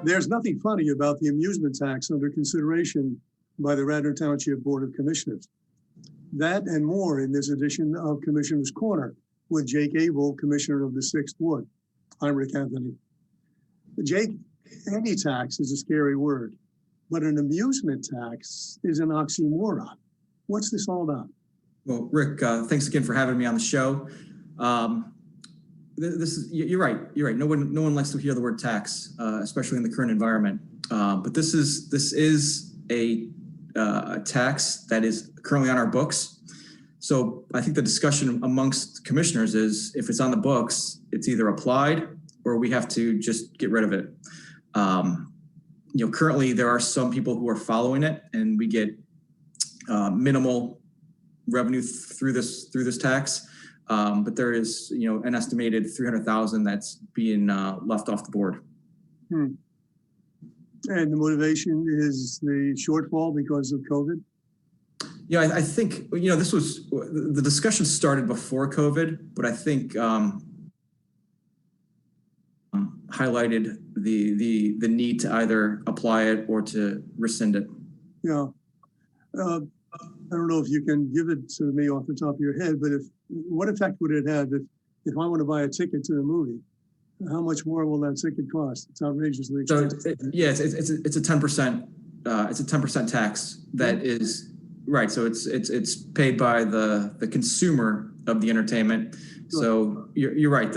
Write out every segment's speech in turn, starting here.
There's nothing funny about the amusement tax under consideration by the Radnor Township Board of Commissioners. That and more in this edition of Commissioner's Corner with Jake Abel, Commissioner of the 6th Ward. I'm Rick Anthony. Jake, anti-tax is a scary word, but an amusement tax is an oxymoron. What's this all about? Well, Rick, thanks again for having me on the show. You're right. No one likes to hear the word tax, especially in the current environment. But this is a tax that is currently on our books. So I think the discussion amongst commissioners is if it's on the books, it's either applied or we have to just get rid of it. Currently there are some people who are following it, and we get minimal revenue through this tax. But there is, an estimated $300,000 that's being left off the board. And the motivation is the shortfall because of COVID? Yeah, I think, this was, the discussion started before COVID, but I think highlighted the need to either apply it or to rescind it. Yeah. I don't know if you can give it to me off the top of your head, but what effect would it have if I want to buy a ticket to the movie? How much more will that ticket cost? It's outrageously expensive. So it's a 10%. It's a 10% tax that is right. So it's paid by the consumer of the entertainment. Sure. So you're right.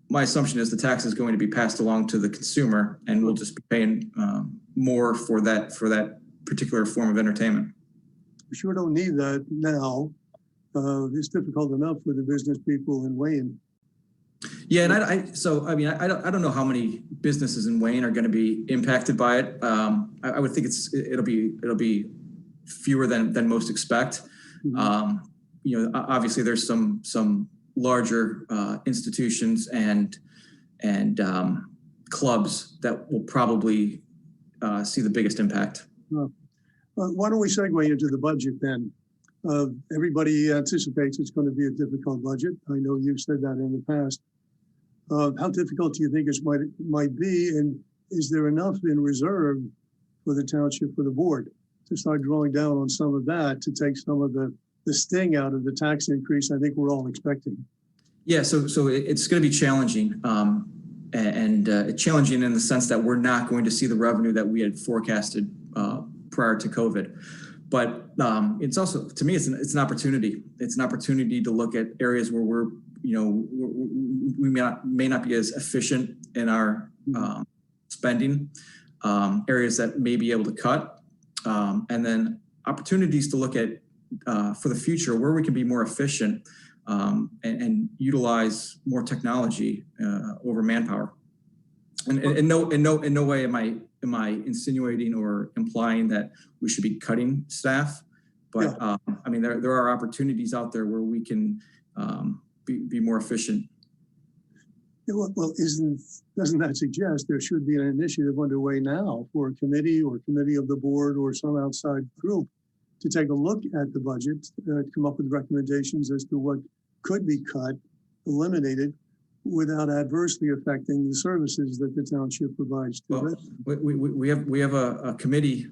My assumption is the tax is going to be passed along to the consumer, and we'll just be paying more for that particular form of entertainment. We sure don't need that now. It's difficult enough for the business people in Wayne. Yeah, and I don't know how many businesses in Wayne are going to be impacted by it. I would think it'll be fewer than most expect. Mm-hmm. Obviously there's some larger institutions and clubs that will probably see the biggest impact. Why don't we segue into the budget then? Everybody anticipates it's going to be a difficult budget. I know you've said that in the past. How difficult do you think it might be? And is there enough in reserve for the township, for the board, to start drawing down on some of that to take some of the sting out of the tax increase I think we're all expecting? Yeah, so it's going to be challenging. And challenging in the sense that we're not going to see the revenue that we had forecasted prior to COVID. But it's also, to me, it's an opportunity. It's an opportunity to look at areas where we may not be as efficient in our spending, areas that may be able to cut, and then opportunities to look at for the future where we can be more efficient and utilize more technology over manpower. And in no way am I insinuating or implying that we should be cutting staff, but yeah. There are opportunities out there where we can be more efficient. Yeah, well, doesn't that suggest there should be an initiative underway now for a committee or committee of the board or some outside group to take a look at the budget, come up with recommendations as to what could be cut, eliminated, without adversely affecting the services that the township provides to residents? We have a committee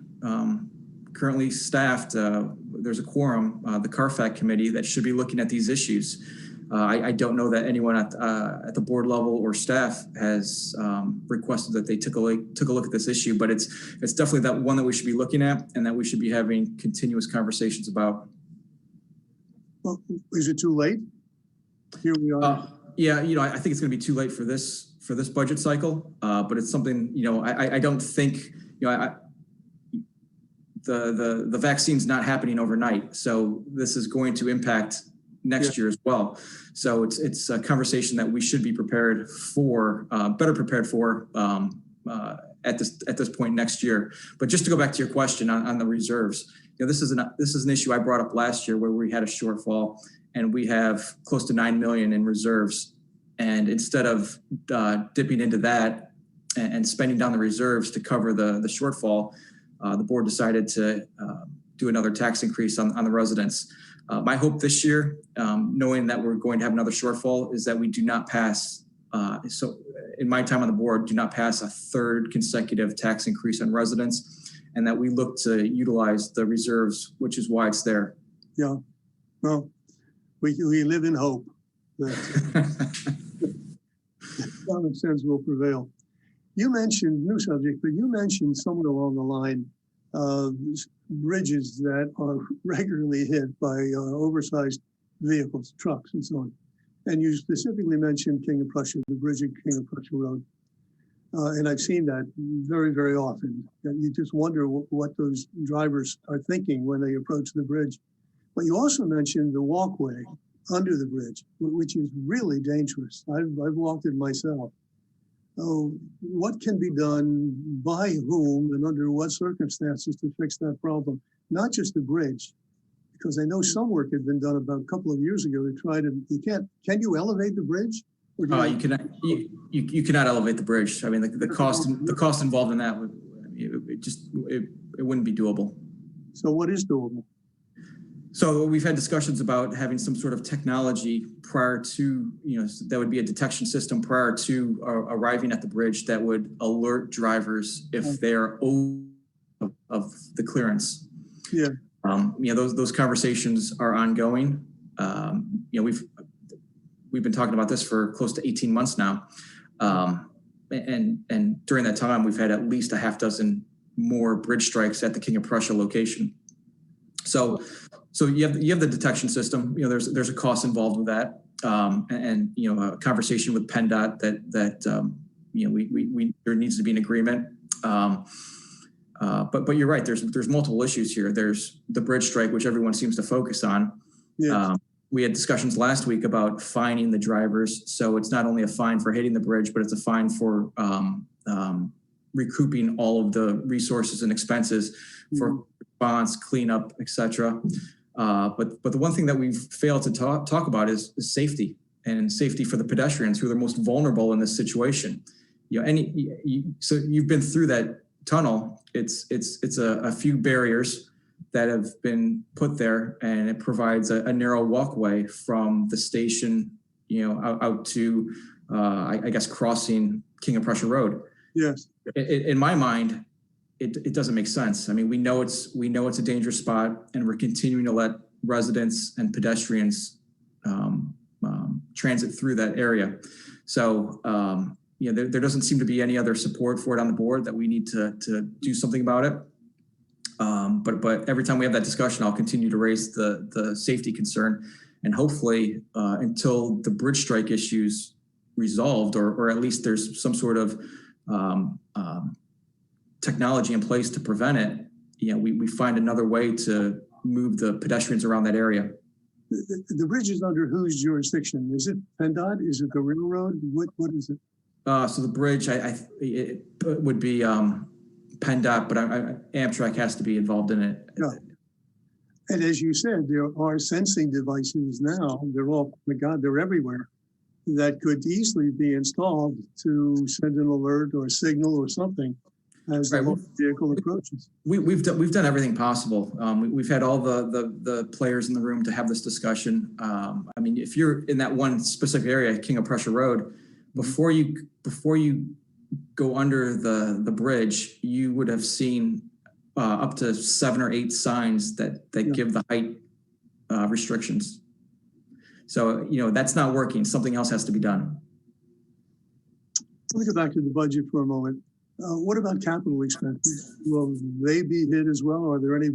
currently staffed. There's a quorum, the CARFAC committee, that should be looking at these issues. I don't know that anyone at the board level or staff has requested that they took a look at this issue, but it's definitely that one that we should be looking at and that we should be having continuous conversations about. Well, is it too late? Here we are. Yeah, I think it's going to be too late for this budget cycle, but it's something, I don't think, the vaccine's not happening overnight, so this is going to impact next year as well. So it's a conversation that we should be prepared for, better prepared for at this point next year. But just to go back to your question on the reserves, this is an issue I brought up last year where we had a shortfall, and we have close to $9 million in reserves. And instead of dipping into that and spending down the reserves to cover the shortfall, the board decided to do another tax increase on the residents. My hope this year, knowing that we're going to have another shortfall, is that we do not pass so in my time on the board, do not pass a third consecutive tax increase on residents, and that we look to utilize the reserves, which is why it's there. Yeah, well, we live in hope that common sense will prevail. You mentioned, new subject, but you mentioned somewhere along the line bridges that are regularly hit by oversized vehicles, trucks, and so on. And you specifically mentioned King of Prussia, the bridge at King of Prussia Road. And I've seen that very, very often. And you just wonder what those drivers are thinking when they approach the bridge. But you also mentioned the walkway under the bridge, which is really dangerous. I've walked it myself. Oh, what can be done, by whom, and under what circumstances to fix that problem? Not just the bridge, because I know some work had been done about a couple of years ago to try to, can you elevate the bridge? You cannot elevate the bridge. I mean, the cost involved in that, it wouldn't be doable. So what is doable? So we've had discussions about having some sort of technology prior to, that would be a detection system prior to arriving at the bridge that would alert drivers if they're over of the clearance. Yeah. Those conversations are ongoing. We've been talking about this for close to 18 months now. And during that time, we've had at least a half dozen more bridge strikes at the King of Prussia location. So you have the detection system. There's a cost involved with that, and a conversation with PennDOT that there needs to be an agreement. But you're right. There's multiple issues here. There's the bridge strike, which everyone seems to focus on. Yes. We had discussions last week about fining the drivers. So it's not only a fine for hitting the bridge, but it's a fine for recouping all of the resources and expenses for response, cleanup, etc. But the one thing that we've failed to talk about is safety, and safety for the pedestrians who are the most vulnerable in this situation. So you've been through that tunnel. It's a few barriers that have been put there, and it provides a narrow walkway from the station, out to I guess crossing King of Prussia Road. Yes. In my mind, it doesn't make sense. I mean, we know it's a dangerous spot, and we're continuing to let residents and pedestrians transit through that area. So there doesn't seem to be any other support for it on the board that we need to do something about it. But every time we have that discussion, I'll continue to raise the safety concern, and hopefully until the bridge strike issues resolved, or at least there's some sort of technology in place to prevent it, we find another way to move the pedestrians around that area. The bridge is under whose jurisdiction? Is it PennDOT? Is it the railroad? What is it? So the bridge, it would be PennDOT, but Amtrak has to be involved in it. Yeah. And as you said, there are sensing devices now. They're all, my God, they're everywhere, that could easily be installed to send an alert or a signal or something as the vehicle approaches. We've done everything possible. We've had all the players in the room to have this discussion. I mean, if you're in that one specific area, King of Prussia Road, before you go under the bridge, you would have seen up to 7 or 8 signs that give the height restrictions. So, that's not working. Something else has to be done. Let me go back to the budget for a moment. What about capital expenses? Will they be hit as well? Are there any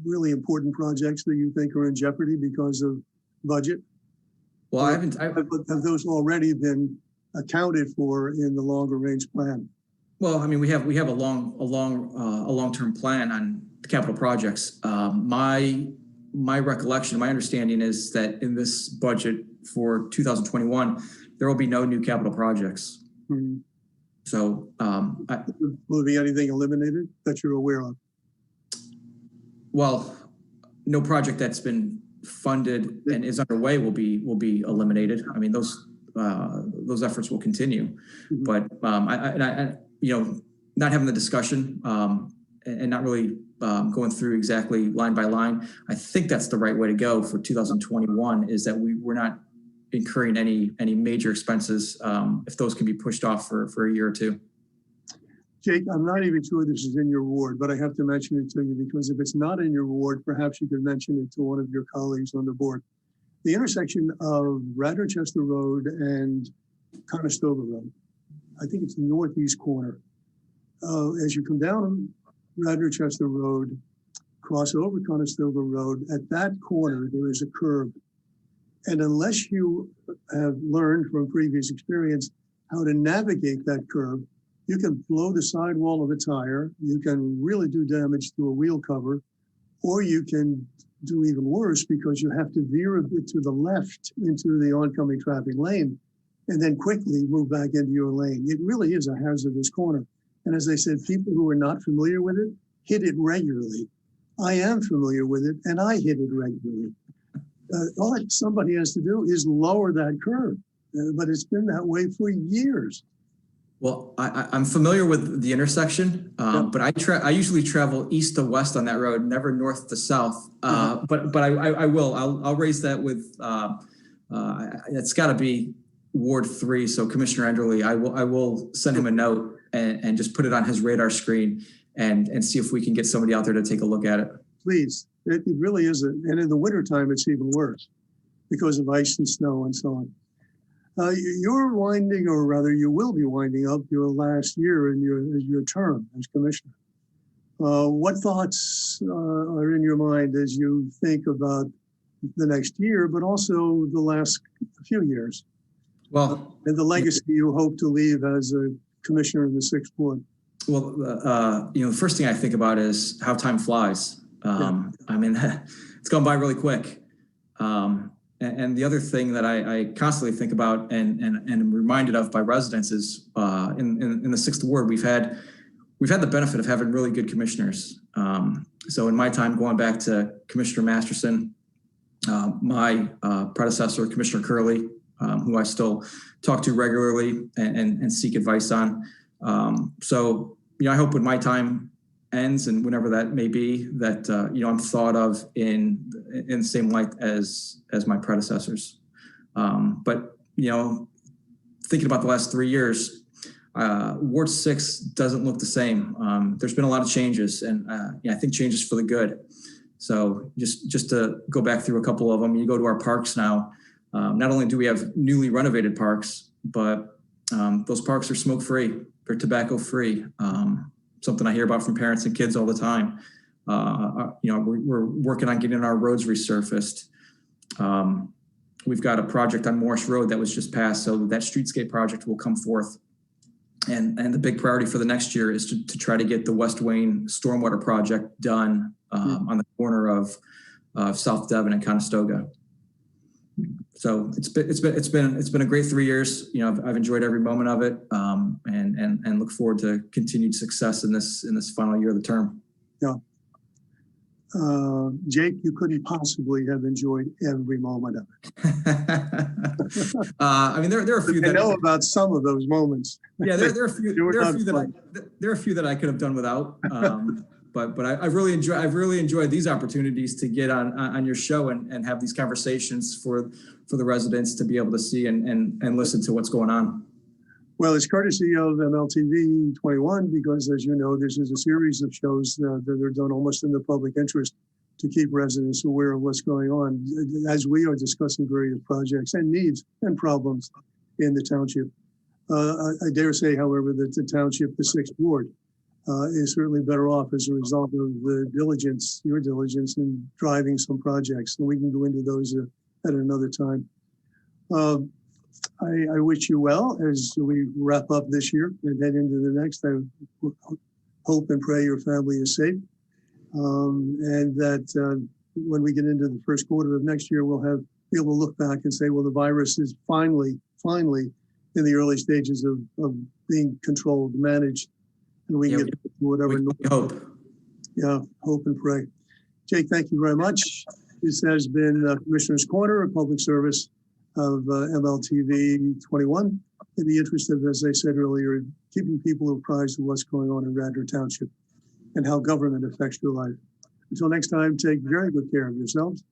really important projects that you think are in jeopardy because of budget? Well, have those already been accounted for in the longer range plan? Well, I mean, we have a long-term plan on the capital projects. My recollection, my understanding is that in this budget for 2021, there will be no new capital projects. Mm-hmm. So, will there be anything eliminated that you're aware of? Well, no project that's been funded and is underway will be eliminated. I mean, those efforts will continue, mm-hmm. But not having the discussion and not really going through exactly line by line, I think that's the right way to go for 2021. Is that we're not incurring any major expenses if those can be pushed off for a year or two. Jake, I'm not even sure this is in your ward, but I have to mention it to you because if it's not in your ward, perhaps you could mention it to one of your colleagues on the board. The intersection of Radnor Road and Conestoga Road, I think it's the northeast corner. As you come down Radnor Road, cross over Conestoga Road, at that corner, there is a curve. And unless you have learned from previous experience how to navigate that curve, you can blow the sidewall of a tire, you can really do damage to a wheel cover, or you can do even worse because you have to veer a bit to the left into the oncoming traffic lane and then quickly move back into your lane. It really is a hazardous corner. And as I said, people who are not familiar with it hit it regularly. I am familiar with it and I hit it regularly. All somebody has to do is lower that curve, but it's been that way for years. Well, I'm familiar with the intersection, but I usually travel east to west on that road, never north to south. But I'll raise that with it's got to be Ward 3. So Commissioner Enderle, I will send him a note and just put it on his radar screen and see if we can get somebody out there to take a look at it. Please, it really is, and in the wintertime it's even worse because of ice and snow and so on. You're winding, or rather you will be winding up your last year in your term as commissioner. What thoughts are in your mind as you think about the next year, but also the last few years? Well, and the legacy you hope to leave as a commissioner in the Sixth Ward. Well, the first thing I think about is how time flies. I mean, it's gone by really quick. And the other thing that I constantly think about and am reminded of by residents is in the Sixth Ward, we've had the benefit of having really good commissioners. So in my time, going back to Commissioner Masterson, my predecessor, Commissioner Curley, who I still talk to regularly and seek advice on. So, I hope when my time ends and whenever that may be, that I'm thought of in the same light as my predecessors. But thinking about the last 3 years, Ward 6 doesn't look the same. There's been a lot of changes, and I think changes for the good. So just to go back through a couple of them, you go to our parks now. Not only do we have newly renovated parks, but those parks are smoke-free, they're tobacco-free. Something I hear about from parents and kids all the time. We're working on getting our roads resurfaced. We've got a project on Morris Road that was just passed, so that streetscape project will come forth. And the big priority for the next year is to try to get the West Wayne stormwater project done on the corner of South Devon and Conestoga. So it's been a great 3 years. I've enjoyed every moment of it, and look forward to continued success in this final year of the term. Yeah. Jake, you couldn't possibly have enjoyed every moment of it. I mean, there are a few that I know about some of those moments. Yeah, there are a few that I could have done without. But I've really enjoyed these opportunities to get on your show and have these conversations for the residents to be able to see and listen to what's going on. Well, it's courtesy of MLTV 21 because, as you know, this is a series of shows that are done almost in the public interest to keep residents aware of what's going on as we are discussing various projects and needs and problems in the township. I dare say, however, that the township, the Sixth Ward, is certainly better off as a result of the diligence, your diligence in driving some projects. And we can go into those at another time. I wish you well as we wrap up this year and head into the next. I hope and pray your family is safe. And that when we get into the first quarter of next year, we'll be able to look back and say, well, the virus is finally in the early stages of being controlled, managed, and we can get to whatever. We hope. Yeah, hope and pray. Jake, thank you very much. This has been Commissioner's Corner, a public service of MLTV 21, in the interest of, as I said earlier, keeping people apprised of what's going on in Radnor Township and how government affects your life. Until next time, take very good care of yourselves